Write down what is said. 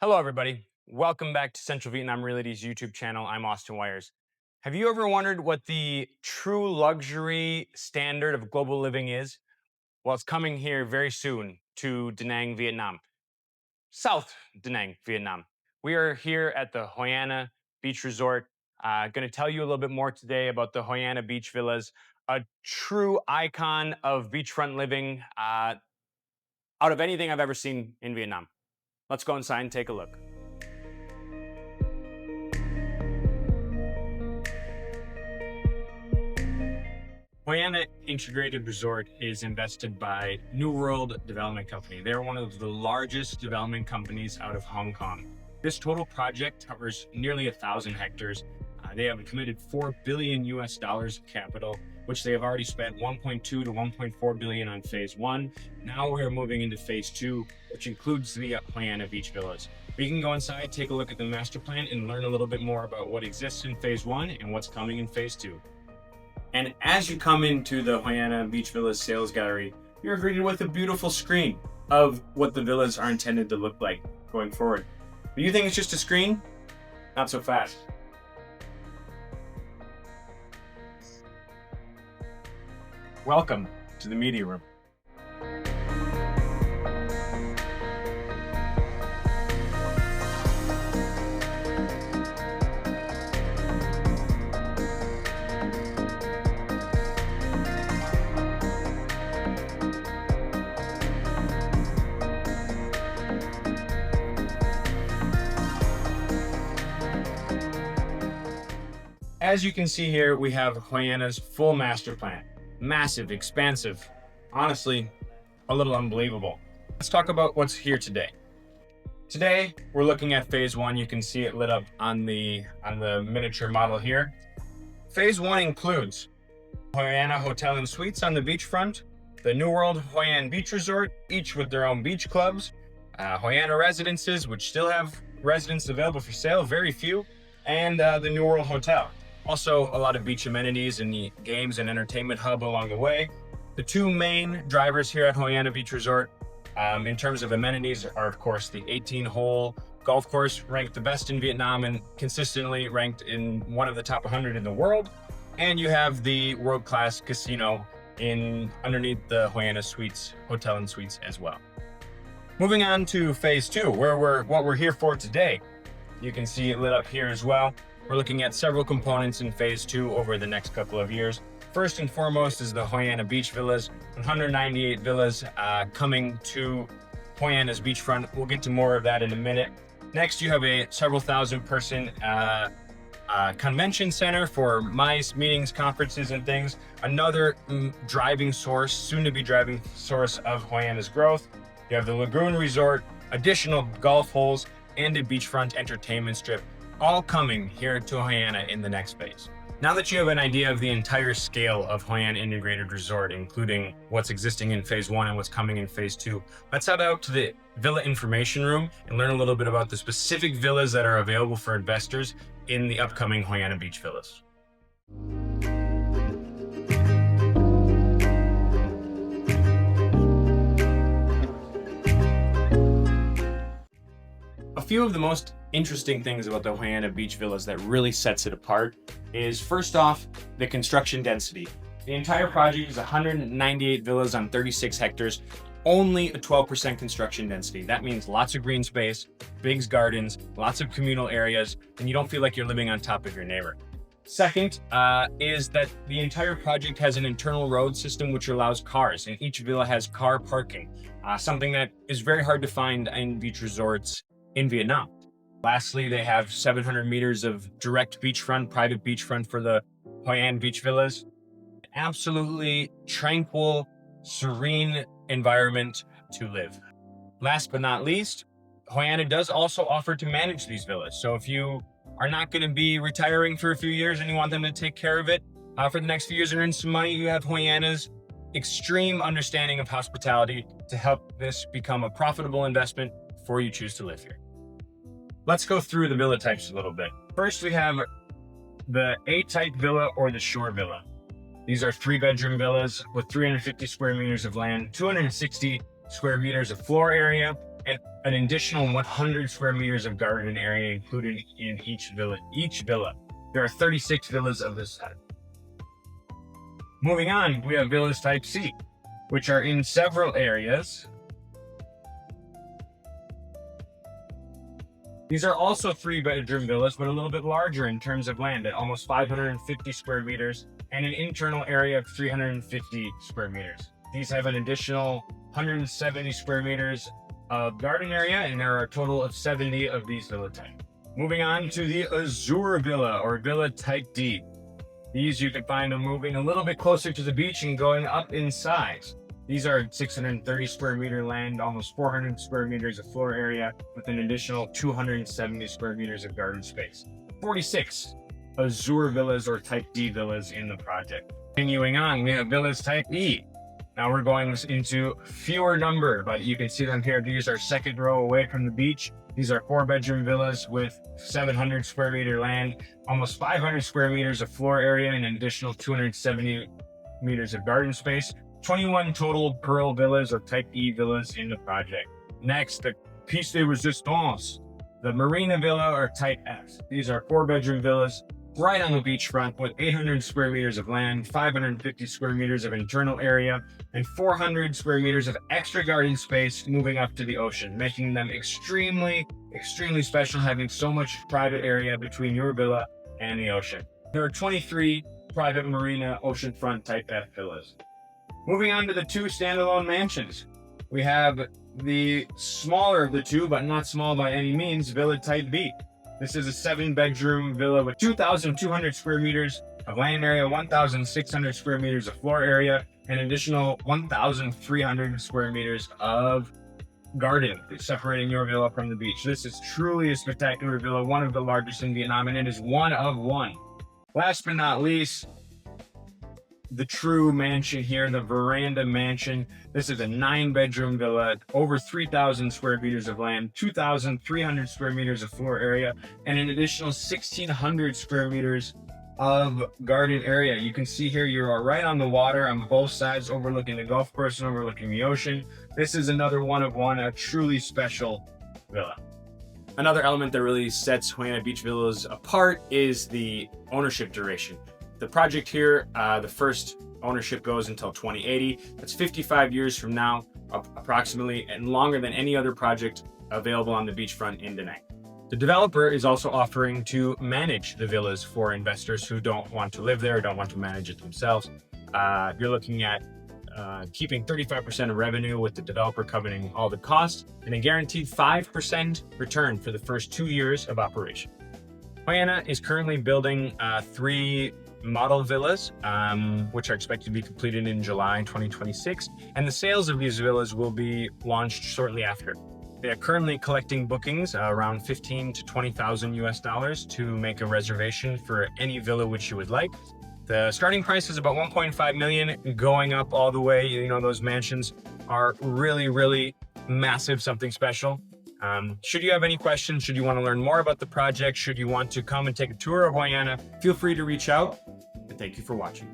Hello, everybody. Welcome back to Central Vietnam Realty's YouTube channel. I'm Austin Wires. Have you ever wondered what the true luxury standard of global living is? Well, it's coming here very soon to Da Nang, Vietnam, South Da Nang, Vietnam. We are here at the Hoiana Beach Resort. Going to tell you a little bit more today about the Hoiana Beach Villas, a true icon of beachfront living out of anything I've ever seen in Vietnam. Let's go inside and take a look. Hoiana Integrated Resort is invested by New World Development Company. They're one of the largest development companies out of Hong Kong. This total project covers nearly 1,000 hectares. They have committed $4 billion US of capital, which they have already spent 1.2 to 1.4 billion on phase one. Now we're moving into phase two, which includes the Hoiana Beach Villas. We can go inside, take a look at the master plan, and learn a little bit more about what exists in phase one and what's coming in phase two. And as you come into the Hoiana Beach Villas sales gallery, you're greeted with a beautiful screen of what the villas are intended to look like going forward. Do you think it's just a screen? Not so fast. Welcome to the media room. As you can see here, we have Hoiana's full master plan. Massive, expansive, honestly, a little unbelievable. Let's talk about what's here today. Today, we're looking at phase one. You can see it lit up on the miniature model here. Phase one includes Hoiana Hotel and Suites on the beachfront, the New World Hoi An Beach Resort, each with their own beach clubs, Hoiana Residences, which still have residents available for sale, very few, and the New World Hotel. Also, a lot of beach amenities and the games and entertainment hub along the way. The two main drivers here at Hoiana Beach Resort, in terms of amenities, are of course the 18-hole golf course, ranked the best in Vietnam and consistently ranked in one of the top 100 in the world. And you have the world-class casino underneath the Hoiana Suites, Hotel and Suites as well. Moving on to phase two, what we're here for today. You can see it lit up here as well. We're looking at several components in phase two over the next couple of years. First and foremost is the Hoiana Beach Villas, 198 villas coming to Hoiana's beachfront. We'll get to more of that in a minute. Next, you have a several thousand person convention center for MICE meetings, conferences, and things. Another driving source, soon to be driving source of Hoiana's growth. You have the Lagoon Resort, additional golf holes, and a beachfront entertainment strip, all coming here to Hoiana in the next phase. Now that you have an idea of the entire scale of Hoiana Integrated Resort, including what's existing in phase one and what's coming in phase two, let's head out to the Villa Information Room and learn a little bit about the specific villas that are available for investors in the upcoming Hoiana Beach Villas. A few of the most interesting things about the Hoiana Beach Villas that really sets it apart is, first off, the construction density. The entire project is 198 villas on 36 hectares, only a 12% construction density. That means lots of green space, big gardens, lots of communal areas, and you don't feel like you're living on top of your neighbor. Second is that the entire project has an internal road system which allows cars, and each villa has car parking, something that is very hard to find in beach resorts in Vietnam. Lastly, they have 700 meters of direct beachfront, private beachfront for the Hoi An Beach Villas. Absolutely tranquil, serene environment to live. Last but not least, Hoiana does also offer to manage these villas. So if you are not going to be retiring for a few years and you want them to take care of it for the next few years and earn some money, you have Hoiana's extreme understanding of hospitality to help this become a profitable investment before you choose to live here. Let's go through the villa types a little bit. First, we have the A-type villa or the shore villa. These are 3-bedroom villas with 350 square meters of land, 260 square meters of floor area, and an additional 100 square meters of garden area included in each villa. There are 36 villas of this type. Moving on, we have villas type C, which are in several areas. These are also 3-bedroom villas, but a little bit larger in terms of land at almost 550 square meters and an internal area of 350 square meters. These have an additional 170 square meters of garden area, and there are a total of 70 of these villa type. Moving on to the Azure Villa or Villa Type D. These you can find them moving a little bit closer to the beach and going up in size. These are 630 square meter land, almost 400 square meters of floor area with an additional 270 square meters of garden space. 46 Azure Villas or Type D villas in the project. Continuing on, we have villas Type E. Now we're going into fewer number, but you can see them here. These are second row away from the beach. These are 4-bedroom villas with 700 square meter land, almost 500 square meters of floor area, and an additional 270 meters of garden space. 21 total Pearl Villas or Type E villas in the project. Next, the piece de resistance, the Marina Villa or Type F. These are 4-bedroom villas right on the beachfront with 800 square meters of land, 550 square meters of internal area, and 400 square meters of extra garden space moving up to the ocean, making them extremely special, having so much private area between your villa and the ocean. There are 23 private marina oceanfront Type F villas. Moving on to the 2 standalone mansions. We have the smaller of the 2, but not small by any means, Villa Type B. This is a 7-bedroom villa with 2,200 square meters of land area, 1,600 square meters of floor area, and an additional 1,300 square meters of garden separating your villa from the beach. This is truly a spectacular villa, one of the largest in Vietnam, and it is one of one. Last but not least, the true mansion here, the Veranda Mansion. This is a 9-bedroom villa, over 3,000 square meters of land, 2,300 square meters of floor area, and an additional 1,600 square meters of garden area. You can see here you are right on the water on both sides, overlooking the golf course and overlooking the ocean. This is another one of one, a truly special villa. Another element that really sets Hoiana Beach Villas apart is the ownership duration. The project here, the first ownership goes until 2080. That's 55 years from now, approximately, and longer than any other project available on the beachfront in Da Nang. The developer is also offering to manage the villas for investors who don't want to live there, don't want to manage it themselves. You're looking at keeping 35% of revenue with the developer covering all the costs and a guaranteed 5% return for the first 2 years of operation. Hoiana is currently building 3 model villas, which are expected to be completed in July 2026, and the sales of these villas will be launched shortly after. They are currently collecting bookings around $15,000 to $20,000 to make a reservation for any villa which you would like. The starting price is about 1.5 million, going up all the way. You know, those mansions are really massive, something special. Should you have any questions, should you want to learn more about the project, should you want to come and take a tour of Hoiana, feel free to reach out, and thank you for watching.